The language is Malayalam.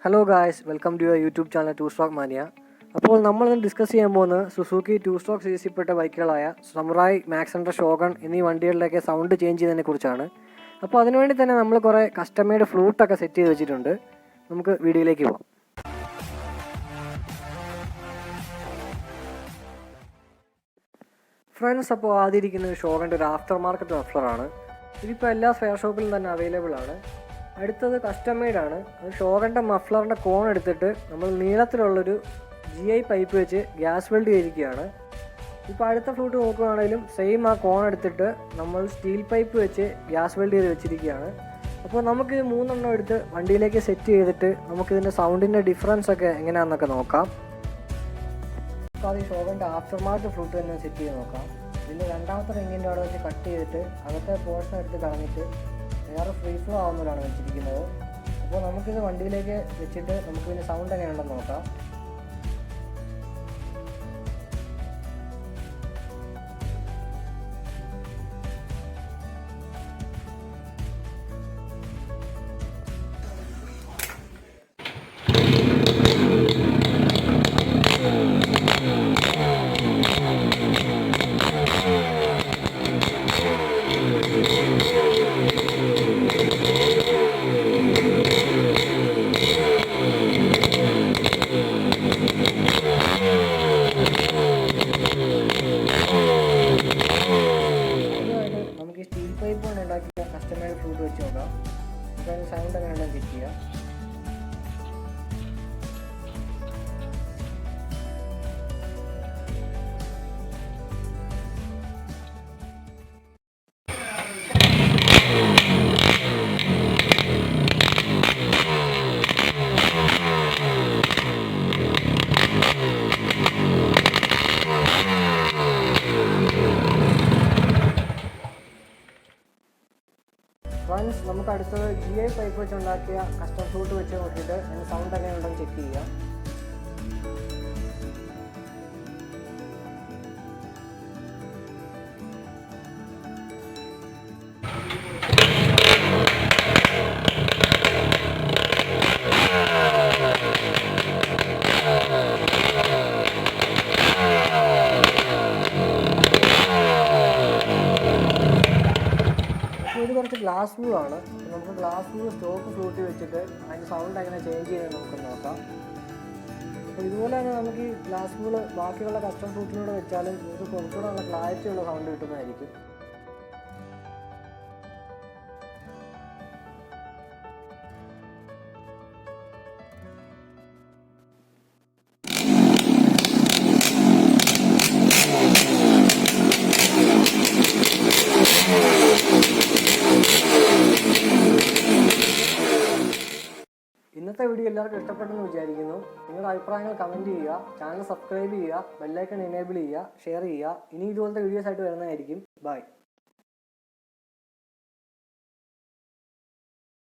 Hello guys, welcome to your YouTube channel Twostroke Mania. അപ്പോൾ നമ്മൾ ഇന്ന് ഡിസ്കസ് ചെയ്യാൻ പോകുന്നത് സുസുക്കി ടൂസ്ട്രോക്ക് സീരീസിൽപ്പെട്ട ബൈക്കുകളായ സമുറായി, മാക്സ് ഹണ്ടർ, ഷോഗൺ എന്നീ വണ്ടികളിലൊക്കെ സൗണ്ട് ചേഞ്ച് ചെയ്യുന്നതിനെ കുറിച്ചാണ്. അപ്പോൾ അതിനുവേണ്ടി തന്നെ നമ്മൾ കുറേ കസ്റ്റമൈഡ് ഫ്ലൂട്ടൊക്കെ സെറ്റ് ചെയ്ത് വെച്ചിട്ടുണ്ട്. നമുക്ക് വീഡിയോയിലേക്ക് പോകാം. ഫ്രണ്ട്സ്, അപ്പോൾ ആദ്യം ഇരിക്കുന്നത് ഷോഗൻ്റെ ഒരു ആഫ്റ്റർ മാർക്കറ്റ് മഫ്ലറാണ്. ഇതിപ്പോൾ എല്ലാ ഫെയർ ഷോപ്പിലും തന്നെ അവൈലബിൾ ആണ്. അടുത്തത് കസ്റ്റമൈഡാണ്. അത് ഷോഗൻ്റെ മഫ്ലറിൻ്റെ കോൺ എടുത്തിട്ട് നമ്മൾ നീളത്തിലുള്ളൊരു GI പൈപ്പ് വെച്ച് ഗ്യാസ് വെൽഡ് ചെയ്തിരിക്കുകയാണ്. ഇപ്പോൾ അടുത്ത ഫ്ലൂട്ട് നോക്കുകയാണെങ്കിലും സെയിം ആ കോൺ എടുത്തിട്ട് നമ്മൾ സ്റ്റീൽ പൈപ്പ് വെച്ച് ഗ്യാസ് വെൽഡ് ചെയ്ത് വെച്ചിരിക്കുകയാണ്. അപ്പോൾ നമുക്കിത് 3 എണ്ണം എടുത്ത് വണ്ടിയിലേക്ക് സെറ്റ് ചെയ്തിട്ട് നമുക്കിതിൻ്റെ സൗണ്ടിൻ്റെ ഡിഫറൻസ് ഒക്കെ എങ്ങനെയാണെന്നൊക്കെ നോക്കാം. അപ്പോൾ അത് ഈ ഷോഗൻ്റെ ആഫ്റ്റർ മാർക്കറ്റ് ഫ്ലൂട്ട് തന്നെ സെറ്റ് ചെയ്ത് നോക്കാം. ഇതിൻ്റെ രണ്ടാമത്തെ റിങ്ങിൻ്റെ അവിടെ വെച്ച് കട്ട് ചെയ്തിട്ട് അകത്തെ പോർഷൻ എടുത്ത് കളഞ്ഞിട്ട് വേറെ ഫ്രീ ഫ്ലോ ആവുന്നതാണ് വെച്ചിരിക്കുന്നത്. അപ്പോൾ നമുക്കിത് വണ്ടിയിലേക്ക് വെച്ചിട്ട് നമുക്കിതിൻ്റെ സൗണ്ട് എങ്ങനെയുണ്ടെന്ന് നോക്കാം. നമുക്ക് സ്റ്റീൽ പൈപ്പ് കൊണ്ട് ഉണ്ടാക്കിയ കസ്റ്റമൈഡ് ഫ്ലൂട്ട് വെച്ച് നോക്കാം. അപ്പോൾ അതിന് സൗണ്ട് എങ്ങനെയുണ്ടെന്ന് ചെക്ക് ചെയ്യാം. ഫ്രണ്ട്സ്, നമുക്ക് അടുത്തത് GI പൈപ്പ് വെച്ച് ഉണ്ടാക്കിയ കസ്റ്റം ഫ്ലൂട്ട് വെച്ച് നോക്കിയിട്ട് അതിന് സൗണ്ട് എങ്ങനെയുണ്ടെന്ന് ചെക്ക് ചെയ്യാം. ഇത് കുറച്ച് ഗ്ലാസ് വൂൾ ആണ്. നമുക്ക് ഗ്ലാസ് വൂൾ സ്റ്റോക്ക് ഫ്ലൂട്ട് വെച്ചിട്ട് അതിൻ്റെ സൗണ്ട് എങ്ങനെ ചേഞ്ച് ചെയ്യുന്നത് നമുക്ക് നോക്കാം. അപ്പോൾ ഇതുപോലെ തന്നെ നമുക്ക് ഈ ഗ്ലാസ് വൂൾ ബാക്കിയുള്ള കസ്റ്റം ഫ്ലൂട്ടിലൂടെ വെച്ചാലും നമുക്ക് കുറച്ചുകൂടെ നല്ല ക്ലാരിറ്റി ഉള്ള സൗണ്ട് കിട്ടുന്നതായിരിക്കും. ഇന്നത്തെ വീഡിയോ എല്ലാവർക്കും ഇഷ്ടപ്പെട്ടെന്ന് വിചാരിക്കുന്നു. നിങ്ങളുടെ അഭിപ്രായങ്ങൾ കമൻറ്റ് ചെയ്യുക, ചാനൽ സബ്സ്ക്രൈബ് ചെയ്യുക, ബെല്ലൈക്കൺ എനേബിൾ ചെയ്യുക, ഷെയർ ചെയ്യുക. ഇനി ഇതുപോലത്തെ വീഡിയോസ് ആയിട്ട് വരുന്നതായിരിക്കും. ബൈ.